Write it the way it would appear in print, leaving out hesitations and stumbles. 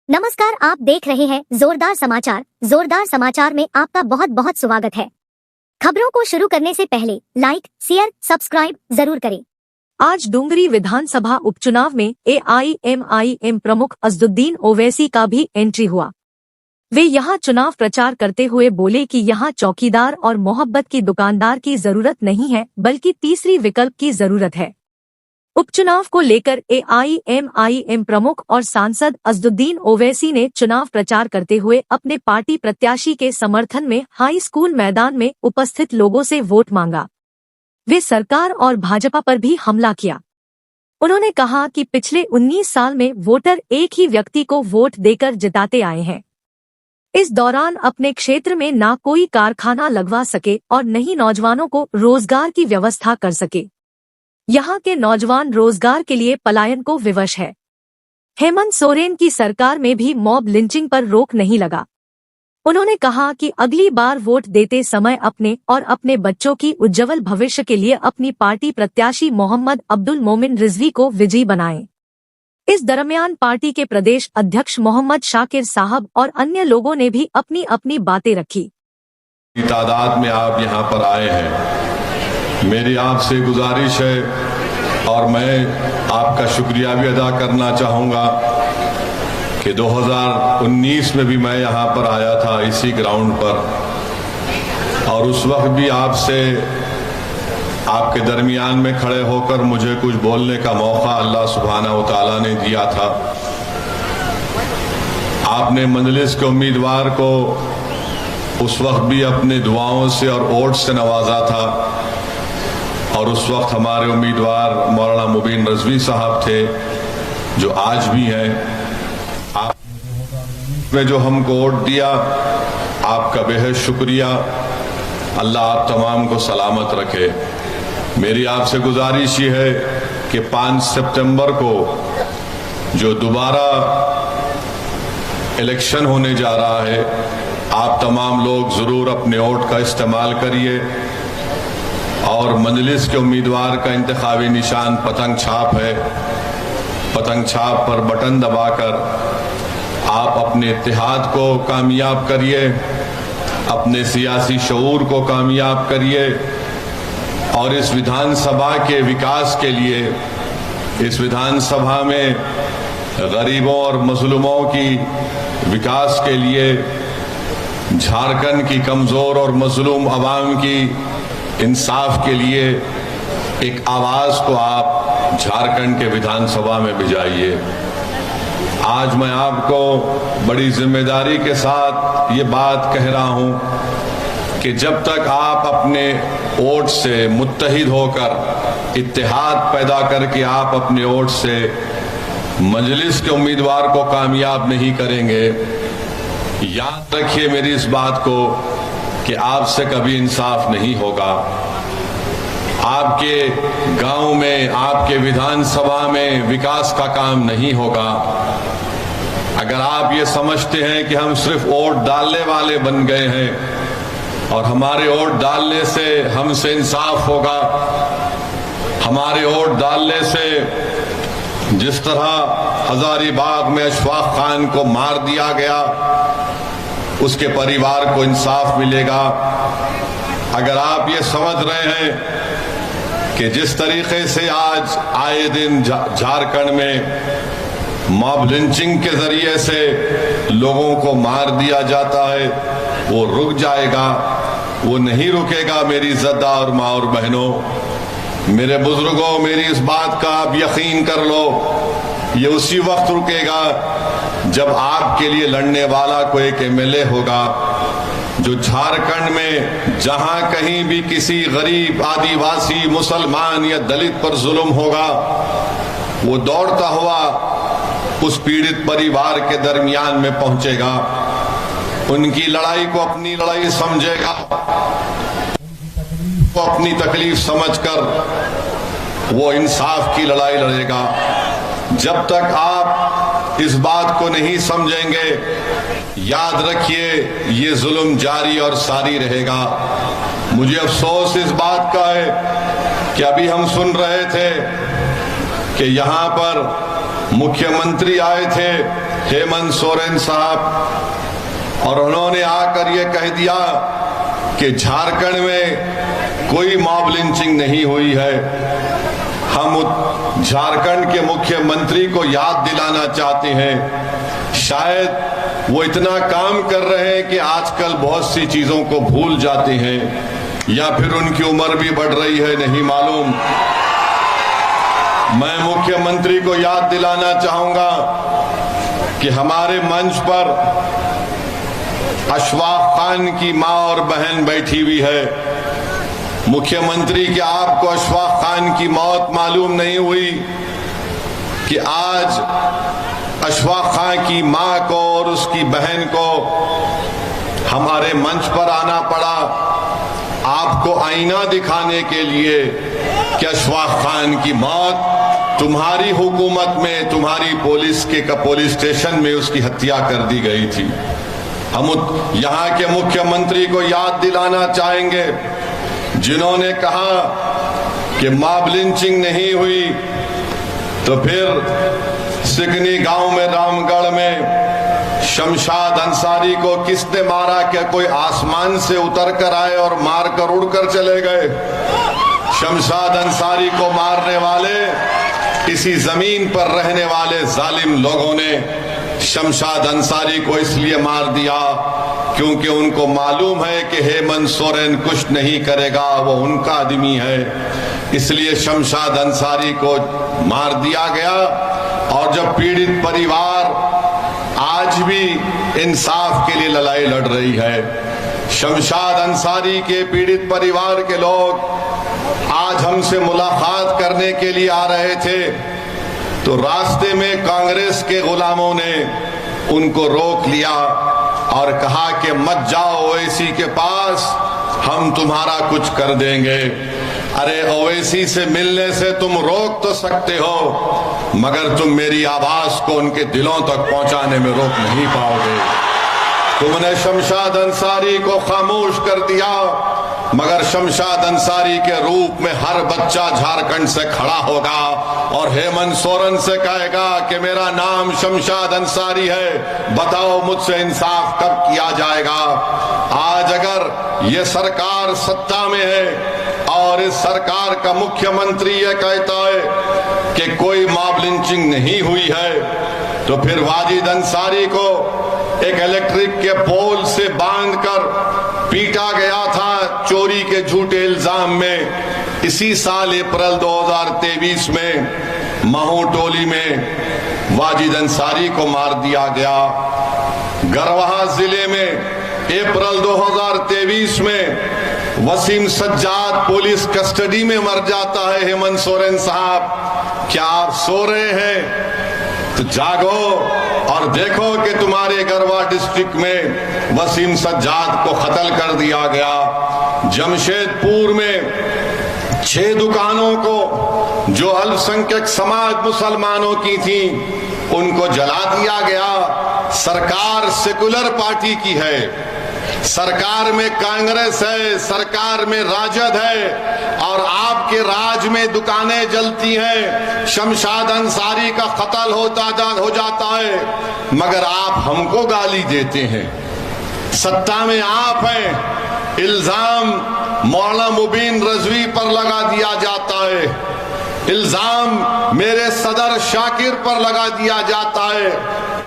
नमस्कार, आप देख रहे हैं जोरदार समाचार। जोरदार समाचार में आपका बहुत बहुत स्वागत है। खबरों को शुरू करने से पहले लाइक, शेयर, सब्सक्राइब जरूर करें। आज डूंगरी विधानसभा उपचुनाव में AIMIM प्रमुख असदुद्दीन ओवैसी का भी एंट्री हुआ। वे यहां चुनाव प्रचार करते हुए बोले कि यहां चौकीदार और मोहब्बत की दुकानदार की जरूरत नहीं है, बल्कि तीसरी विकल्प की जरूरत है। उपचुनाव को लेकर AIMIM प्रमुख और सांसद असदुद्दीन ओवैसी ने चुनाव प्रचार करते हुए अपने पार्टी प्रत्याशी के समर्थन में हाई स्कूल मैदान में उपस्थित लोगों से वोट मांगा। वे सरकार और भाजपा पर भी हमला किया। उन्होंने कहा कि पिछले 19 साल में वोटर एक ही व्यक्ति को वोट देकर जिताते आए हैं। इस दौरान अपने क्षेत्र में ना कोई कारखाना लगवा सके और न ही नौजवानों को रोजगार की व्यवस्था कर सके। यहाँ के नौजवान रोजगार के लिए पलायन को विवश है। हेमंत सोरेन की सरकार में भी मॉब लिंचिंग पर रोक नहीं लगा। उन्होंने कहा कि अगली बार वोट देते समय अपने और अपने बच्चों की उज्जवल भविष्य के लिए अपनी पार्टी प्रत्याशी मोहम्मद अब्दुल मोमिन रिजवी को विजयी बनाएं। इस दरमियान पार्टी के प्रदेश अध्यक्ष मोहम्मद शाकिर साहब और अन्य लोगों ने भी अपनी अपनी बातें रखी। तादाद में आप यहाँ पर आए हैं, मेरी आपसे गुजारिश है और मैं आपका शुक्रिया भी अदा करना चाहूँगा कि 2019 में भी मैं यहाँ पर आया था इसी ग्राउंड पर, और उस वक्त भी आपसे आपके दरमियान में खड़े होकर मुझे कुछ बोलने का मौका अल्लाह सुब्हानहू व तआला ने दिया था। आपने मजलिस के उम्मीदवार को उस वक्त भी अपने दुआओं से और वोट से नवाजा था, और उस वक्त हमारे उम्मीदवार मौलाना मुबीन रिजवी साहब थे, जो आज भी हैं। आपने जो हमको वोट दिया, आपका बेहद शुक्रिया। अल्लाह आप तमाम को सलामत रखे। मेरी आपसे गुजारिश ये है कि 5 सितंबर को जो दोबारा इलेक्शन होने जा रहा है, आप तमाम लोग जरूर अपने वोट का इस्तेमाल करिए और मजलिस के उम्मीदवार का इंतखाबी निशान पतंग छाप है। पतंग छाप पर बटन दबाकर आप अपने इत्तेहाद को कामयाब करिए, अपने सियासी शऊर को कामयाब करिए और इस विधानसभा के विकास के लिए, इस विधानसभा में गरीबों और मजलूमों की विकास के लिए, झारखंड की कमजोर और मजलूम अवाम की इंसाफ के लिए एक आवाज को आप झारखंड के विधानसभा में भिजाइए। आज मैं आपको बड़ी जिम्मेदारी के साथ ये बात कह रहा हूं कि जब तक आप अपने वोट से मुत्तहिद होकर, इत्तेहाद पैदा करके आप अपने वोट से मजलिस के उम्मीदवार को कामयाब नहीं करेंगे, याद रखिए मेरी इस बात को कि आपसे कभी इंसाफ नहीं होगा। आपके गांव में, आपके विधानसभा में विकास का काम नहीं होगा। अगर आप ये समझते हैं कि हम सिर्फ वोट डालने वाले बन गए हैं और हमारे वोट डालने से हमसे इंसाफ होगा, हमारे वोट डालने से जिस तरह हजारीबाग में अशफाक खान को मार दिया गया, उसके परिवार को इंसाफ मिलेगा। अगर आप ये समझ रहे हैं कि जिस तरीके से आज आए दिन झारखंड में मॉब लिंचिंग के जरिए से लोगों को मार दिया जाता है, वो रुक जाएगा, वो नहीं रुकेगा। मेरी ज़दा और माँ और बहनों, मेरे बुजुर्गों, मेरी इस बात का आप यकीन कर लो, ये उसी वक्त रुकेगा जब आपके लिए लड़ने वाला कोई एक MLA होगा जो झारखंड में जहां कहीं भी किसी गरीब, आदिवासी, मुसलमान या दलित पर जुल्म होगा, वो दौड़ता हुआ उस पीड़ित परिवार के दरमियान में पहुंचेगा, उनकी लड़ाई को अपनी लड़ाई समझेगा, वो अपनी तकलीफ समझकर वो इंसाफ की लड़ाई लड़ेगा। जब तक आप इस बात को नहीं समझेंगे, याद रखिए ये जुल्म जारी और सारी रहेगा। मुझे अफसोस इस बात का है कि अभी हम सुन रहे थे कि यहाँ पर मुख्यमंत्री आए थे हेमंत सोरेन साहब, और उन्होंने आकर ये कह दिया कि झारखंड में कोई मॉब लिंचिंग नहीं हुई है। हम झारखंड के मुख्यमंत्री को याद दिलाना चाहते हैं, शायद वो इतना काम कर रहे हैं कि आजकल बहुत सी चीजों को भूल जाते हैं, या फिर उनकी उम्र भी बढ़ रही है, नहीं मालूम। मैं मुख्यमंत्री को याद दिलाना चाहूंगा कि हमारे मंच पर अशफाक खान की मां और बहन बैठी हुई है। मुख्यमंत्री, क्या आपको अशफाक खान की मौत मालूम नहीं हुई कि आज अशफाक खान की मां को और उसकी बहन को हमारे मंच पर आना पड़ा आपको आईना दिखाने के लिए कि अशफाक खान की मौत तुम्हारी हुकूमत में, तुम्हारी पुलिस स्टेशन में उसकी हत्या कर दी गई थी। हम यहाँ के मुख्यमंत्री को याद दिलाना चाहेंगे जिन्होंने कहा कि मॉब लिंचिंग नहीं हुई, तो फिर सिकनी गांव में रामगढ़ में शमशाद अंसारी को किसने मारा? क्या कोई आसमान से उतर कर आए और मार कर उड़कर चले गए? शमशाद अंसारी को मारने वाले इसी जमीन पर रहने वाले जालिम लोगों ने शमशाद अंसारी को इसलिए मार दिया क्योंकि उनको मालूम है कि हेमंत सोरेन कुछ नहीं करेगा, वो उनका आदमी है, इसलिए शमशाद अंसारी को मार दिया गया। और जब पीड़ित परिवार आज भी इंसाफ के लिए लड़ाई लड़ रही है, शमशाद अंसारी के पीड़ित परिवार के लोग आज हमसे मुलाकात करने के लिए आ रहे थे, तो रास्ते में कांग्रेस के गुलामों ने उनको रोक लिया और कहा कि मत जाओ ओवैसी के पास, हम तुम्हारा कुछ कर देंगे। अरे ओवैसी से मिलने से तुम रोक तो सकते हो, मगर तुम मेरी आवाज को उनके दिलों तक पहुंचाने में रोक नहीं पाओगे। तुमने शमशाद अंसारी को खामोश कर दिया, मगर शमशाद अंसारी के रूप में हर बच्चा झारखंड से खड़ा होगा और हेमंत सोरेन से कहेगा कि मेरा नाम शमशाद अंसारी है, बताओ मुझसे इंसाफ कब किया जाएगा। आज अगर ये सरकार सत्ता में है और इस सरकार का मुख्यमंत्री ये कहता है कि कोई मॉब लिंचिंग नहीं हुई है, तो फिर वाजिद अंसारी को एक इलेक्ट्रिक के पोल से बांधकर पीटा गया था चोरी के झूठे इल्जाम में। इसी साल अप्रैल 2023 में महू टोली में वाजिद अंसारी को मार दिया गया। गरवाहा जिले में अप्रैल 2023 में वसीम सज्जाद पुलिस कस्टडी में मर जाता है। हेमंत सोरेन साहब, क्या आप सो रहे हैं? तो जागो और देखो कि तुम्हारे गरवा डिस्ट्रिक्ट में वसीम सज्जाद को कत्ल कर दिया गया। जमशेदपुर में 6 दुकानों को जो अल्पसंख्यक समाज मुसलमानों की थी उनको जला दिया गया। सरकार सेकुलर पार्टी की है, सरकार में कांग्रेस है, सरकार में राजद है और आपके राज में दुकानें जलती हैं। शमशाद अंसारी का कत्ल हो जाता है, मगर आप हमको गाली देते हैं। सत्ता में आप हैं, इल्जाम मौलाना मुबीन रजवी पर लगा दिया जाता है, इल्जाम मेरे सदर शाकिर पर लगा दिया जाता है।